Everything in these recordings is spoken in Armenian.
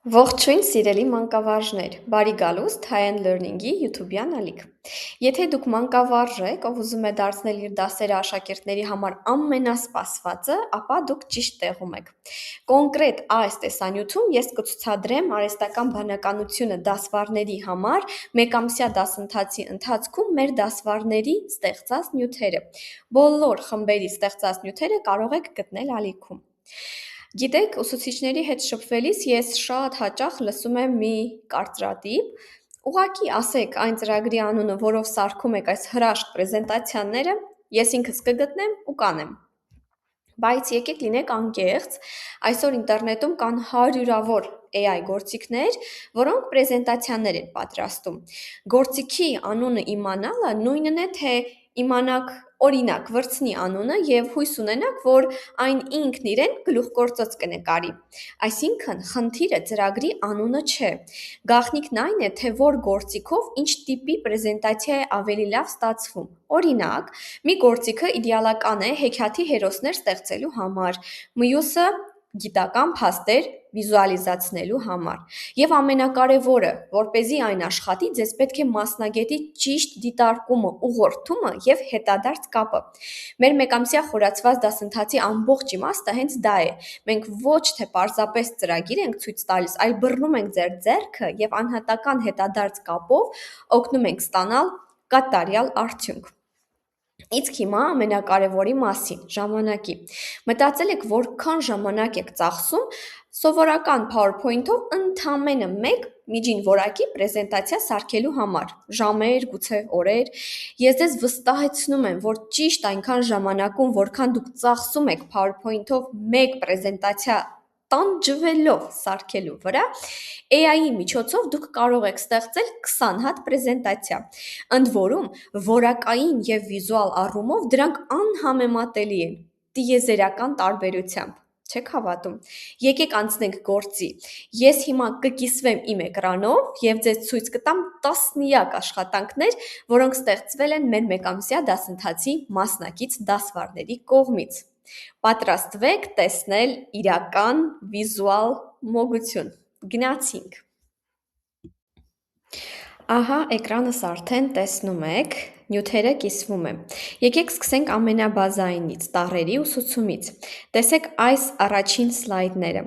Ողջույն սիրելի մանկավարժներ, բարի գալուստ High End Learning-ի YouTube-յան ալիք։ Եթե դուք մանկավարժ եք, ով ուզում է դարձնել իր դասերը աշակերտների համար ամենասպասվածը, ապա դուք ճիշտ տեղում եք։ Կոնկրետ այս տեսանյութում ես կցուցադրեմ արհեստական բանականությունը դասվարների համար մեկամսյա դասընթացի ընթացքում մեր դասվարների ստեղծած նյութերը։ Բոլոր խմբերի ստեղծած նյութերը կարող եք գտնել ալիքում։ Գիտեք, ուսուցիչների հետ շփվելիս ես շատ հաճախ լսում եմ մի կարծրատիպ, ուղղակի ասեք այն ծրագրի անունը, որով սարքում եք այս հրաշք պրեզենտացիաները, ես ինքս կգտնեմ ու կանեմ։ Բայց եկեք լինենք անկեղծ, այսօր ինտերնետում կան հարյուրավոր AI գործիքներ, որոնք պրեզենտացիաներ են պատրաստում։ Գործիքի անունը իմանալը նույնն է, թե իմանաք օրինակ վրձնի անունը եւ հույս ունենաք, որ այն ինքն իրեն գլուխգործոց կնկարի։ Այսինքն, խնդիրը ծրագրի անունը չէ։ Գաղտնիքն այն է, թե որ գործիքով ինչ տիպի պրեզենտացիա է ավելի լավ ստացվում։ Օրինակ, մի գործիքը իդեալական է հեքիաթի հերոսներ ստեղծելու համար, մյուսը գիտական փաստեր վիզուալիզացնելու համար։ Եվ ամենակարևորը, որպեսզի այն աշխատի, ձեզ պետք է մասնագետի ճիշտ դիտարկումը, ուղղորդումը եւ հետադարձ կապը։ Մեր մեկամսյա խորացված դասընթացի ամբողջ իմաստը հենց դա է։ Մենք ոչ թե պարզապես ծրագիր ենք ցույց տալիս, այլ բռնում ենք ձեր ձեռքը եւ անհատական հետադարձ կապով օգնում ենք ստանալ կատարյալ արդյունք։ Իսկ հիմա ամենակարևորի մասին՝ ժամանակի։ Մտածել եք, որքան ժամանակ եք ծախսում սովորական PowerPoint-ով ընդամենը մեկ միջին որակի պրեզենտացիա սարքելու համար, ժամեր, գուցե օրեր։ Ես ձեզ վստահեցնում եմ, որ ճիշտ այնքան ժամանակում, որքան դուք ծախսում եք PowerPoint-ով մեկ պրեզենտացիա տանջվելով սարքելու վրա, AI-ի միջոցով դուք կարող եք ստեղծել 20 հատ պրեզենտացիա։ Ընդ որում, որակային եւ վիզուալ առումով դրանք անհամեմատելի են տիեզերական տարբերությամբ։ Չեք հավատում։ Եկեք անցնենք գործի։ Ես հիմա կկիսվեմ իմ էկրանով եւ ձեզ ցույց կտամ տասնյակ աշխատանքներ, որոնք ստեղծվել են մեր մեկամսյա դասընթացի մասնակից դասվարների կողմից։ Պատրաստվեք տեսնել իրական վիզուալ մոգություն։ Գնացինք։ Ահա էկրանս արդեն տեսնում եք, նյութերը կիսվում եմ։ Եկեք սկսենք ամենաբազայինից, տառերի ուսուցումից։ Տեսեք այս առաջին սլայդները։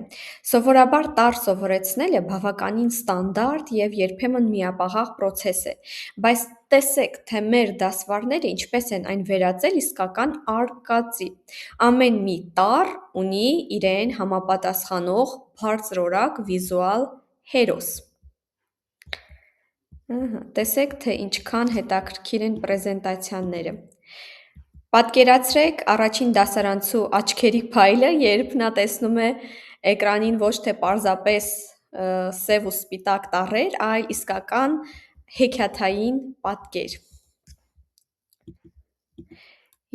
Սովորաբար տառ սովորեցնելը բավականին ստանդարտ եւ երբեմն միապաղաղ պրոցես է, բայց տեսեք, թե մեր դասվարները ինչպես են այն վերածել իսկական արկածի։ Ամեն մի տառ ունի իրեն համապատասխանող բարձրորակ վիզուալ հերոս։ Տեսեք, թե ինչքան հետաքրքիր են պրեզենտացիաները։ Պատկերացրեք առաջին դասարանցու աչքերի փայլը, երբ նա տեսնում է էկրանին ոչ թե պարզապես սև ու սպիտակ տառեր, այլ իսկական հեքիաթային պատկեր։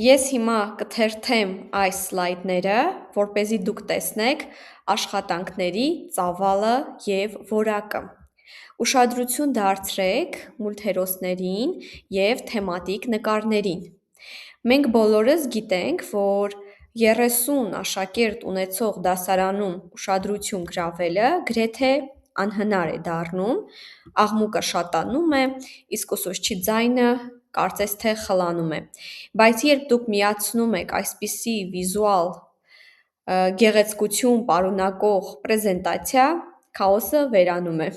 Ես հիմա կթերթեմ այս սլայդները, որպեսզի դուք տեսնեք աշխատանքների ծավալը եւ որակը։ Ուշադրություն դարձրեք մուլտհերոսներին եւ թեմատիկ նկարներին։ Մենք բոլորս գիտենք, որ 30 աշակերտ ունեցող դասարանում ուշադրություն գրավելը գրեթե անհնար է դառնում, աղմուկը շատանում է, իսկ ուսուցչի ձայնը կարծես թե խլանում է։ Բայց երբ դուք միացնում եք այսպիսի վիզուալ գեղեցկություն պարունակող պրեզենտացիա, քաոսը վերանում է։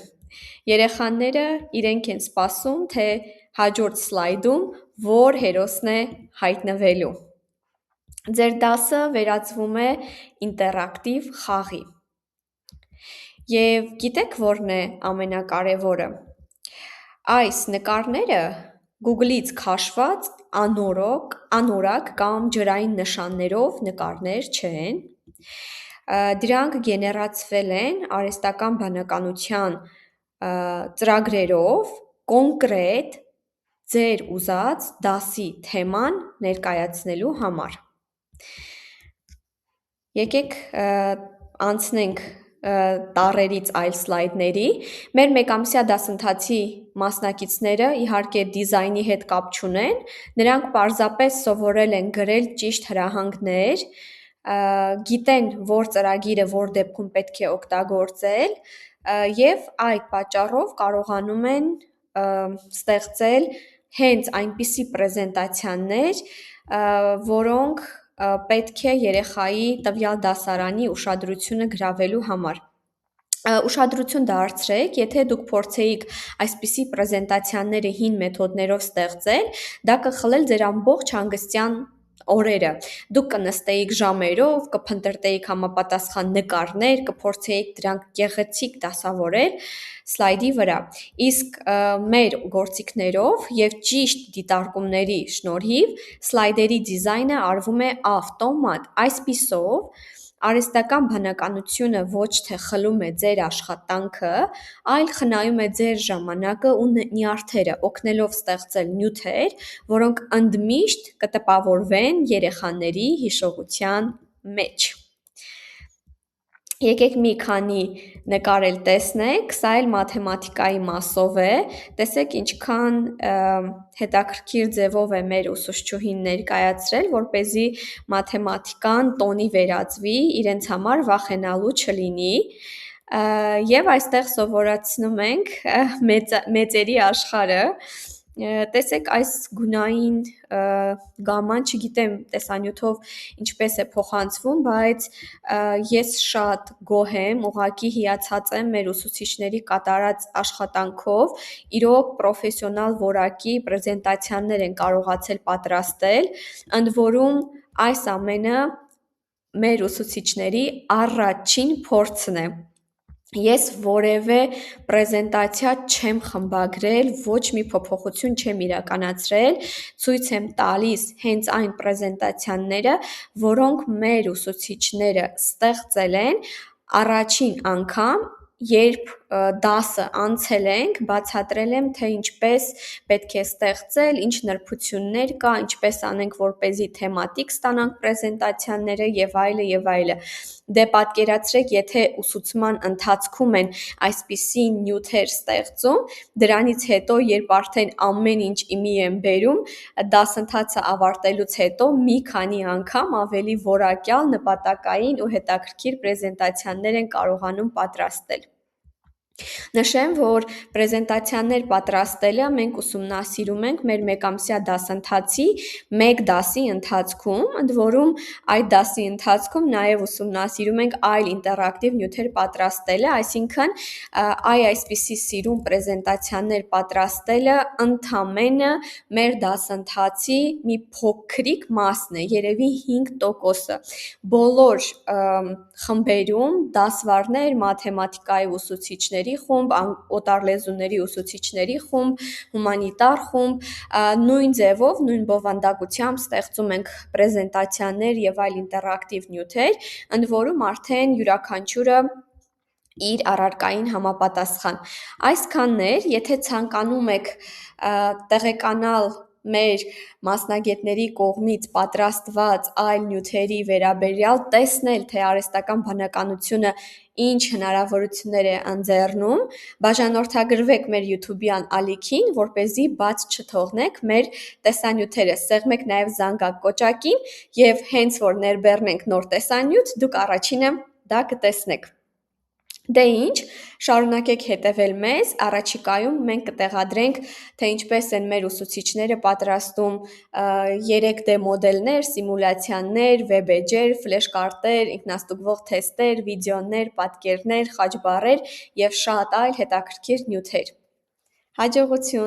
Երեխաները իրենք են սպասում, թե հաջորդ սլայդում որ հերոսն է հայտնվելու։ Ձեր դասը վերածվում է ինտերակտիվ խաղի։ Եվ գիտեք որն է ամենակարևորը։ Այս նկարները Google-ից քաշված անորակ կամ ջրային նշաններով նկարներ չեն։ Դրանք գեներացվել են արհեստական բանականության ծրագրերով կոնկրետ ձեր ուզած դասի թեման ներկայացնելու համար։ Եկեք անցնենք տառերից այլ սլայդների։ Մեր մեկամսյա դասընթացի մասնակիցները իհարկե դիզայնի հետ կապ չունեն, նրանք պարզապես սովորել են գրել ճիշտ հրահանգներ, գիտեն որ ծրագիրը որ դեպքում պետք է օգտագործել, եւ այդ պատճառով կարողանում են ստեղծել հենց այնպիսի պրեզենտացիաներ, որոնք պետք է երեխայի տվյալ դասարանի ուշադրությունը գրավելու համար։ Ուշադրություն դարձրեք, եթե դուք փորձեիք այսպիսի պրեզենտացիաները հին մեթոդներով ստեղծել, դա կխլել ձեր ամբողջ հանգստյան օրերը։ Դուք կնստեիք ժամերով, կփնտրտեիք համապատասխան նկարներ, կփորձեիք դրանք գեղեցիկ դասավորել սլայդի վրա։ Իսկ մեր գործիքներով եւ ճիշտ դիտարկումների շնորհիվ սլայդերի դիզայնը արվում է ավտոմատ։ Այսպիսով արհեստական բանականությունը ոչ թե խլում է ձեր աշխատանքը, այլ խնայում է ձեր ժամանակը ու նյարդերը, օգնելով ստեղծել նյութեր, որոնք ընդմիշտ կտպավորվեն երեխաների հիշողության մեջ։ Եկեք մի քանի նկարել տեսնենք, սա էլ մաթեմատիկայի մասով է, տեսեք ինչքան հետաքրքիր ձևով է մեր ուսուցչուհին ներկայացրել, որպեսզի մաթեմատիկան տոնի վերածվի, իրենց համար վախենալու չլինի, եւ այստեղ սովորացնում ենք մեծերի աշխարհը, տեսեք այս գունային գամման, չգիտեմ տեսանյութով ինչպես է փոխանցվում, բայց ես շատ գոհ եմ, ուղղակի հիացած եմ մեր ուսուցիչների կատարած աշխատանքով, իրոք պրոֆեսիոնալ որակի պրեզենտացիաներ են կարողացել պատրաստել, ընդ որում այս ամենը մեր ուսուցիչների առաջին փորձն է։ Ես որևէ պրեզենտացիա չեմ խմբագրել, ոչ մի փոփոխություն չեմ իրականացրել, ցույց եմ տալիս հենց այն պրեզենտացիաները, որոնք մեր ուսուցիչները ստեղծել են առաջին անգամ, երբ դասը անցել ենք, բացատրել եմ, թե ինչպես պետք է ստեղծել, ինչ նրբություններ կա, ինչպես անենք, որպեսզի թեմատիկ ստանանք պրեզենտացիաները եւ այլը եւ այլը։ Դե պատկերացրեք, եթե ուսուցման ընթացքում են այսպիսի նյութեր ստեղծում, դրանից հետո, երբ արդեն ամեն ինչ իմի եմ բերում, դասընթացը ավարտելուց հետո մի քանի անգամ ավելի որակյալ, նպատակային ու հետաքրքիր պրեզենտացիաներ են կարողանում պատրաստել։ Նշեմ, որ պրեզենտացիաներ պատրաստելը մենք ուսումնասիրում ենք մեր մեկամսյա դասընթացի մեկ դասի ընթացքում, ընդ որում այդ դասի ընթացքում նաև ուսումնասիրում ենք այլ ինտերակտիվ նյութեր պատրաստելը, այսինքն այսպիսի սիրուն պրեզենտացիաներ պատրաստելը ընդամենը մեր դասընթացի մի փոքրիկ մասն է, երևի 5%-ը։ Բոլոր խմբերում դասվարներ, մաթեմատիկայի ուսուցիչների խումբ, օտարլեզուների ուսուցիչների խումբ, հումանիտար խումբ, նույն ձևով, նույն բովանդակությամբ ստեղծում ենք պրեզենտացիաներ եւ այլ ինտերակտիվ նյութեր, ընդ որում արդեն յուրաքանչյուրը իր առարկային համապատասխան։ Այսքանն էր, եթե ցանկանում եք տեղեկանալ մեր մասնագետների կողմից պատրաստված այլ նյութերի վերաբերյալ, տեսնել, թե արհեստական բանականությունը ինչ հնարավորություններ է ընձեռնում, բաժանորդագրվեք մեր YouTube-յան ալիքին, որպեսզի բաց չթողնեք մեր տեսանյութերը, սեղմեք նաև զանգակկոճակին եւ հենց որ ներբեռնենք նոր տեսանյութ, դուք առաջինը դա կտեսնեք։ Դե ինչ, շարունակեք հետևել մեզ, առաջիկայում մենք կտեղադրենք, թե ինչպես են մեր ուսուցիչները պատրաստում 3D մոդելներ, սիմուլյացիաներ, վեբ էջեր, ֆլեշկարտեր, ինքնաստուգվող թեստեր, վիդեոներ, պատկերներ, խաչբառեր եւ շատ այլ հետաքրքիր նյութեր։ Հաջողություն։